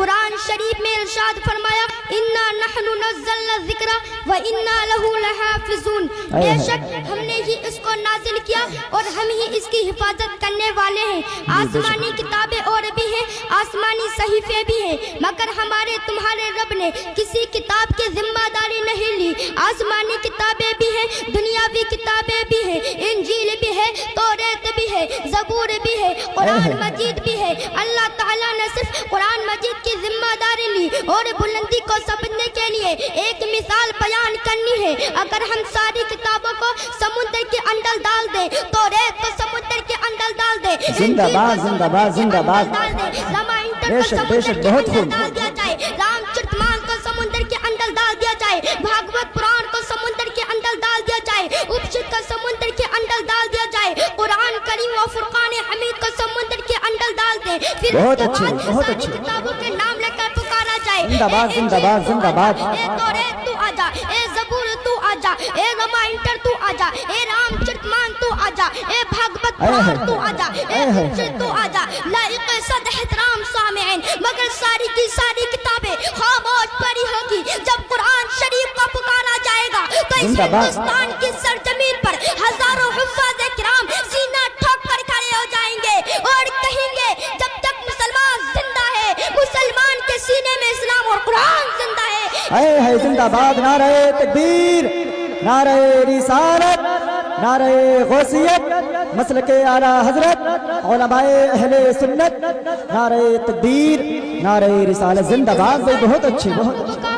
قرآن شریف میں ارشاد فرمایا اِنَّا نَحْنُ نَزَّلْنَا الذِّكْرَ وَإِنَّا لَهُ لَحَافِظُونَ، بے شک ہم نے ہی اس کو نازل کیا اور ہم ہی اس کی حفاظت کرنے والے ہیں۔ آسمانی کتابیں اور بھی ہیں، آسمانی صحیفے بھی ہیں، مگر ہمارے تمہارے رب نے کسی کتاب کی ذمہ داری نہیں لی۔ آسمانی کتابیں بھی ہیں، دنیاوی کتابیں بھی ہیں، انجیل بھی ہے، توریت بھی ہے، زبور بھی ہے، قرآن مجید بھی ہے۔ اللہ تعالیٰ نے صرف قرآن مجید کی ذمہ داری لی اور بلندی کو سمجھنے کے لیے ایک مثال بیان کرنی ہے۔ اگر ہم ساری کتابوں کو سمندر کے اندر ڈال دیں، توریت کو سمندر کے اندر ڈال دیں، زندہ باد زندہ باد زندہ باد، رامائن بے شک بے شک، بہت خوب، ڈال دیا جائے، رام چرتمان کو سمندر کے اندر ڈال دیا جائے، بھاگوت پران کو سمندر کے اندر ڈال دیا جائے، اپنشد کو سمندر کے اندر ڈال دیا جائے، قرآن کریم و فرقان حمید کو سمندر کے اندر ڈال دیں، پھر بہت اچھے بہت اچھے، کتابوں کے نام لے کر پکارا جائے، زندہ باد زندہ باد زندہ باد، اے توریت تو آجا، اے زبور تو آجا، اے رامائن تو آجا، اے رام چرتمان تو آجا، اے بھاگوت پران تو آجا، اے اپنشد تو آجا۔ لائق صد احترام سامعین، مگر ساری کی ساری کتابیں خاموش پڑی ہوگی۔ جب قرآن شریف کو پکارا جائے گا تو اس ہندوستان کی سرزمین پر ہزاروں حفاظ کرام سینہ ٹھوک کر کھڑے ہو جائیں گے اور کہیں گے جب تک مسلمان زندہ ہے، مسلمان کے سینے میں اسلام اور قرآن زندہ ہے۔ اے زندہ باد، نعرہ تکبیر، نعرہ رسالت، نعرہ غوثیت، مسلک اعلیٰ حضرت، علماء اہل سنت، نعرہ تکبیر، نعرہ رسالت، زندہ باد۔ بہت اچھی بہت اچھی۔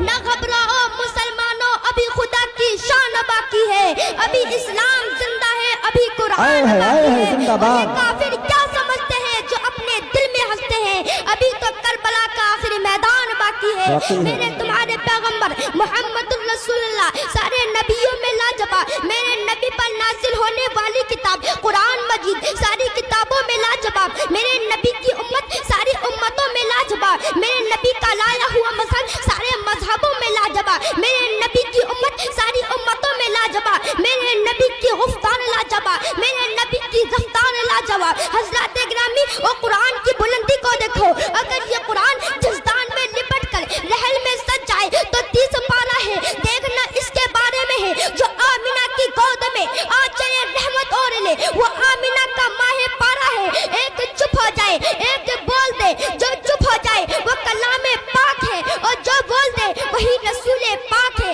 نہ گھبراؤ مسلمانوں، ابھی خدا کی شان باقی ہے، ابھی اسلام زندہ ہے، ابھی قرآن باقی ہے۔ زندہ باد۔ کافر کیا سمجھتے ہیں جو اپنے دل میں ہنستے ہیں، ابھی تو کربلا کا آخری میدان باقی ہے۔ میرے تمہارے پیغمبر محمد رسول اللہ سارے نبیوں میں لاجواب، میرے نبی پر نازل ہونے والی کتاب قرآن مجید ساری کتابوں میں لاجواب، میرے نبی کی امت ساری امتوں میں لاجواب، میرے نبی کا لایا ہوا مذہب سارے مذہبوں میں لاجواب، میرے نبی کی امت ساری امتوں میں لاجواب، میرے نبی کی گفتار لاجواب، میرے نبی کی رفتار لاجواب۔ حضرات گرامی، وہ قرآن کی بلندی کو دیکھو، اگر یہ قرآن جزدان میں لپٹ کر رحل میں سج جائے تو 30 پارہ ہے، دیکھنا اس کے بارے میں ہے جو آمینہ کی گود میں آنچل رحمت اوڑھ لے، وہ آمینہ کا ماہ پارہ ہے۔ ایک چپ ہو جائے، ایک بول دے، جو چپ ہو جائے وہ کلام پاک ہے اور جو بول دے وہی رسول پاک ہے۔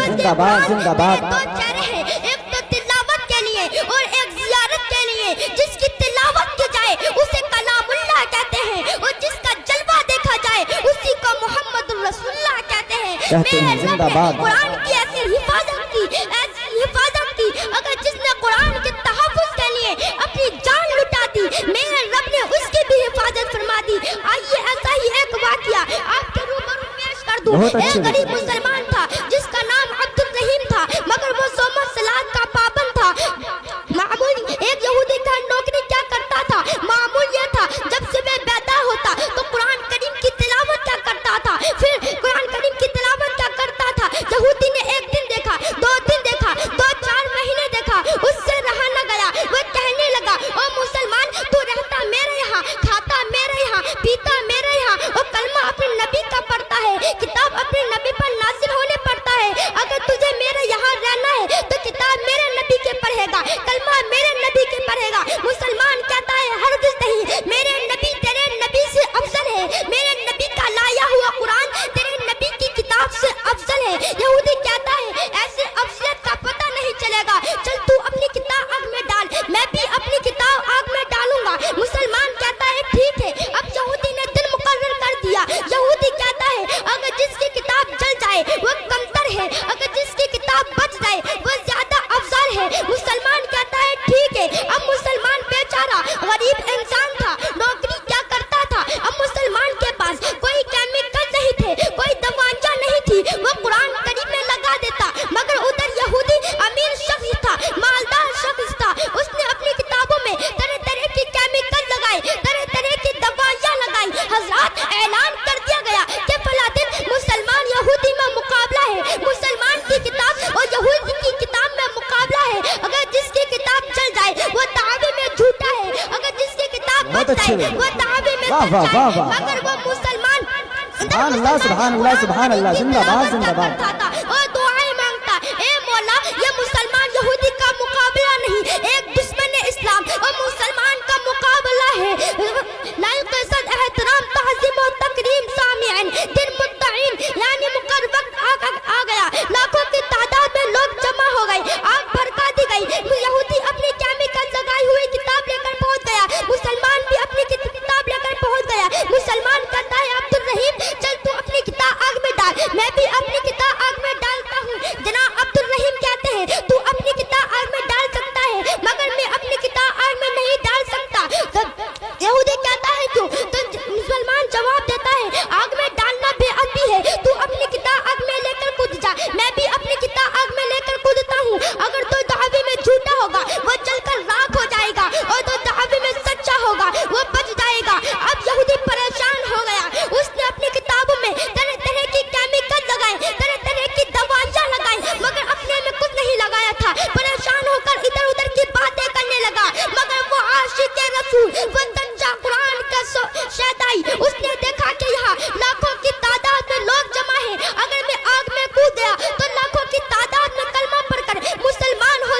زندہ باد زندہ باد۔ دو چہرے ہیں، ایک تو تلاوت کے لیے اور ایک زیارت کے لیے۔ جس کی تلاوت کی جائے اسے کلام اللہ کہتے ہیں اور جس کا جلوہ دیکھا جائے اسی کو محمد رسول اللہ کہتے ہیں۔ میرے رب نے قرآن کی ایسی حفاظت کی، ایسی حفاظت کی، اگر جس نے قرآن کے تحفظ کے لیے اپنی جان لٹا دی، میرے رب نے اس کی بھی حفاظت فرما دی۔ آئیے ایسا ہی ایک واقعہ آپ کے روبرو پیش کر دوں۔ ایک غریب مسلمان تھا جس کا نام عبد الرحیم تھا، مگر وہ صوم و صلات کا پابند تھا۔ معمول ایک یہودی کا نوکری کیا کرتا تھا، معمول یہ تھا جب صبح بیدار ہوتا تو قرآن کریم کی تلاوت کیا کرتا تھا، پھر قرآن کریم کی تلاوت کیا کرتا تھا۔ یہودی نے ایک دن دیکھا، 2 دن دیکھا، 2-4 مہینے دیکھا، اس سے رہا نہ گیا۔ وہ کہنے لگا، او مسلمان، تو رہتا میرے یہاں، کھاتا میرے یہاں، پیتا میرے یہاں، اور کلمہ اپنے نبی کا پڑھتا ہے، کتاب اپنے نبی پر نازل ہونے پڑتا ہے۔ اگر تجھے میرے یہاں رہنا ہے تو کتاب میرے نبی کے پڑھے گا، کلمہ میرے نبی کے پڑھے گا۔ مسلمان کہتا ہے ہرگز نہیں، میرے نبی تیرے نبی سے افضل ہے، میرے نبی کا لایا ہوا قرآن تیرے نبی کی کتاب سے افضل ہے۔ یہودی کہتا ہے ایسے افضلیت کا پتہ نہیں چلے گا، چل تو اپنی کتاب آگ میں ڈال، میں بھی اپنی کتاب آگ میں ڈالوں گا۔ مسلمان کہتا ہے ٹھیک ہے۔ اب یہودی نے دن مقرر کر دیا۔ یہودی کہتا ہے اگر جس کی کتاب جل جائے وہ کمتر ہے، اگر جس کی کتاب بچ جائے وہ زیادہ افضل ہے۔ مسلمان کہتا ہے ٹھیک ہے۔ اب مسلمان بیچارہ غریب انسان تھا، نوکری کیا کرتا تھا، اب مسلمان کے پاس کوئی کیمیکل نہیں تھے، کوئی دوائیاں نہیں تھی، وہ قرآن کریم میں لگا دیتا، مگر ادھر یہودی امیر شخص تھا، مالدار شخص تھا، اس نے اپنی کتابوں میں طرح طرح کی کیمیکل لگائے، طرح طرح کی دوائیاں لگائی۔ حضرات اعلان کر دیا گیا کہ فلاں دن مسلمان یہودی میں مقابلہ ہے، مسلمان کی کتاب اور یہودی کی کتاب میں مقابلہ ہے۔ اگر جس کی کتاب چل جائے وہ دعوے میں جھوٹا ہے، اگر جس کی کتاب بچ جائے وہ دعوے میں سچا ہے، مگر وہ مسلمان سبحان اللہ سبحان اللہ سبحان اللہ، زندہ باد زندہ باد. اور دعائیں مانگتا، اے مولا یہ مسلمان یہودی کا مقابلہ نہیں، ایک دشمن اسلام اور مسلمان کا مقابلہ ہے. لائق صد احترام تعظیم و تکریم سامعین، دن مدعین یعنی مقرر وقت آ گیا، لاکھوں کی تعداد میں لوگ جمع ہو گئے، آگ بھڑکا دی گئی. یہودی اپنی کیمیکل لگائی ہوئی کتاب لے کر پہنچ گیا، مسلمان بھی اپنی کتاب لے کر پہنچ گیا. مسلمان کہتا ہے عبد الرحیم چل تو اپنی کتاب آگ میں ڈال، میں بھی اپنی کتاب آگ میں ڈالتا ہوں. جناب عبد الرحیم کہتے ہیں تو اپنی کتاب آگ میں ڈال سکتا ہے مگر میں اپنی کتاب آگ میں نہیں ڈال سکتا. یہودی کہتا ہے کیوں؟ تو مسلمان جواب دیتا ہے آگ میں ڈالنا بے ادبی ہے، تو اپنی کتاب آگ میں لے کر کود جا، میں بھی اپنی کتاب آگ میں لے کر کودتا ہوں. اگر تو دعوی میں جھوٹا ہوگا وہ جل کر راکھ ہو جائے گا، اور تو دعوی میں سچا ہوگا وہ بچ جائے گا. اب یہودی پریشان ہو گیا، اس نے اپنی کتابوں میں طرح طرح کی کیمیکل لگائے، طرح طرح کی دوائیاں لگائی، مگر اپنے میں کچھ نہیں لگایا تھا. پریشان ہو کر ادھر ادھر کی باتیں کرنے لگا، مگر وہ عاشق رسول وہ سچا قرآن کا شہدائی، اس نے دیکھا کہ یہاں لاکھوں کی تعداد میں لوگ جمع ہیں، اگر میں آگ میں کود گیا تو لاکھوں کی تعداد میں کلمہ پڑھ کر مسلمان ہو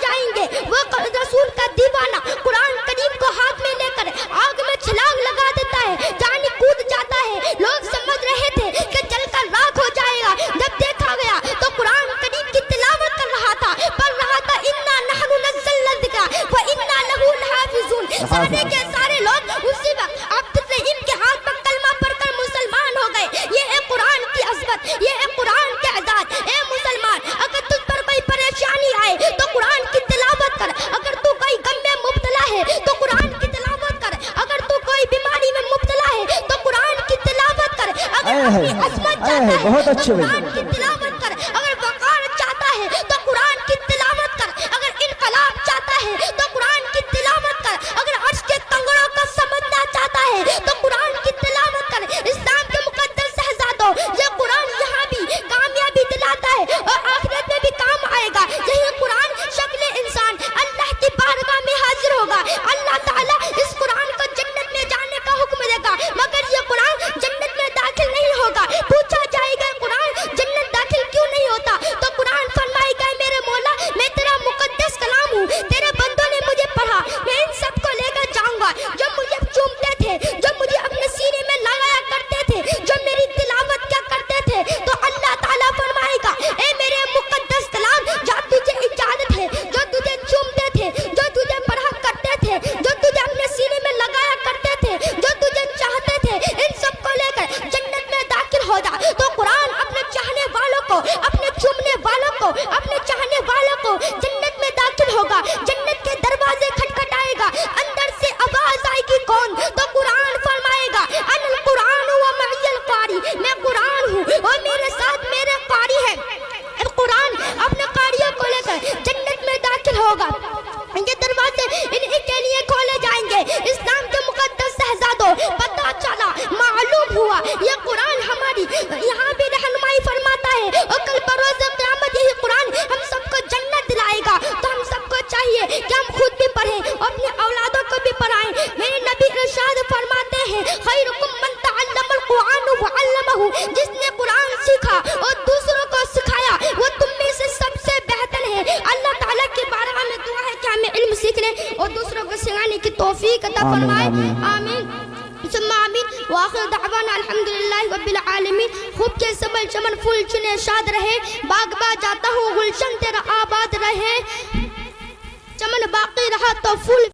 جائیں گے. وہ رسول کا دیوانہ قرآن کریم کو ہاتھ میں لے کر آگ میں چھلانگ لگا دیتا ہے، جانی کود جاتا ہے. لوگ سمجھ رہے تھے کہ جل کر راکھ ہو جائے گا، جب دیکھا گیا تو قرآن کریم کی تلاوت کر رہا تھا، پڑھ رہا تھا انا نحن نزلنا الذکر وانا لہ لحافظون. سارے کے سارے لوگ اسی وقت عبد الرحیم کے ہاتھ پر کلمہ پڑھ کر مسلمان ہو گئے. یہ ہے قرآن کی عظمت، یہ ہے قرآن کے اعزاز. اے مسلمان اگر تجھ پر کوئی پریشانی آئے تو قرآن کی تلاوت کر، اگر تو کوئی غم میں مبتلا ہے تو قرآن کی تلاوت کر، اگر تو کوئی بیماری میں مبتلا ہے تو قرآن کی تلاوت کر، اگر اپنی عظمت چاہتا ہے بہت اچھے تو قرآن کی تلاوت کر، اگر وقار چاہتا ہے تو قرآن کی تلاوت کر، اگر انقلاب چاہتا ہے تو قرآن کی تلاوت کر، اگر عرش کے کنگنوں کو سمجھنا چاہتا ہے تو قرآن کی تلاوت کر. اسلام کے مقدس شہزادوں، یہ قرآن یہاں بھی کامیابی دلاتا ہے اور آخرت میں بھی کام آئے گا. یہی قرآن شکل انسان اللہ کی بارگاہ میں حاضر ہوگا. اللہ تعالیٰ اس قرآن کو جنت میں جانے کا حکم دے گا، مگر یہ قرآن جنت میں داخل نہیں ہوگا. پوچھا جائے گا قرآن جنت داخل کیوں نہیں ہوتا؟ تو قرآن فرمائے گا میرے مولا میں تیرا مقدس کلام ہوں، تیرے بندوں نے مجھے پڑھا، میں ان سب کو لے کر جاؤں گا جو مجھے چومتے تھے، جو مجھے اپنے سینے میں لگایا کرتے تھے، جو میری تلاوت کیا کرتے تھے. تو اللہ تعالیٰ فرمائے گا اے میرے مقدس کلام جو تجھے اجازت ہے، جو تجھے چومتے تھے، جو تجھے پڑھا کرتے تھے، جو تجھے اپنے سینے میں لگایا کرتے تھے، جو تجھے چاہتے تھے، ان سب کو لے کر جنت میں داخل ہو جا. تو قرآن اپنے چاہنے والوں کو، اپنے چومنے والوں کو، اپنے چاہنے والوں کو جنت میں داخل ہوگا. جنت کے دروازے کھٹکھٹائے گا، اندر سے آواز آئے گی کون؟ تو قرآن فرمائے گا ان القرآن و معی القاری، میں قرآن ہوں اور میرے ساتھ میرے قاری ہیں. قرآن اپنے قاریوں کو لے کر جنت میں داخل ہوگا. یہ دروازے انہیں کے لیے کھولے جائیں گے. اسلام کے مقدس شہزادوں، پتہ چلا، معلوم ہوا یہ قرآن ہماری یہاں بھی رہنمائی فرماتا ہے اور کل بروز قیامت یہی قرآن ہم سب کو جنت دلائے گا. تو ہم سب کو چاہیے کہ ہم خود بھی پڑھیں اور اپنی اولادوں کو بھی پڑھائیں. میرے نبی ارشاد فرماتے ہیں خیرکم من تعلم القرآن وعلمہ، جس نے قرآن سیکھا اور دوسروں کو سکھایا وہ تم میں سے سب سے بہتر ہے. اللہ تعالیٰ کی بارگاہ میں دعا ہے کہ ہمیں علم سیکھنے اور دوسروں کو سکھانے کی توفیق عطا فرمائے. آمین ثم آمین. وآخر دعوانا الحمدللہ رب العالمین. خوب کے سبل چمن پھول چنے شاد رہے، باغ با جاتا ہوں گلشن تیرا آباد رہے، چمن باقی رہا تو پھول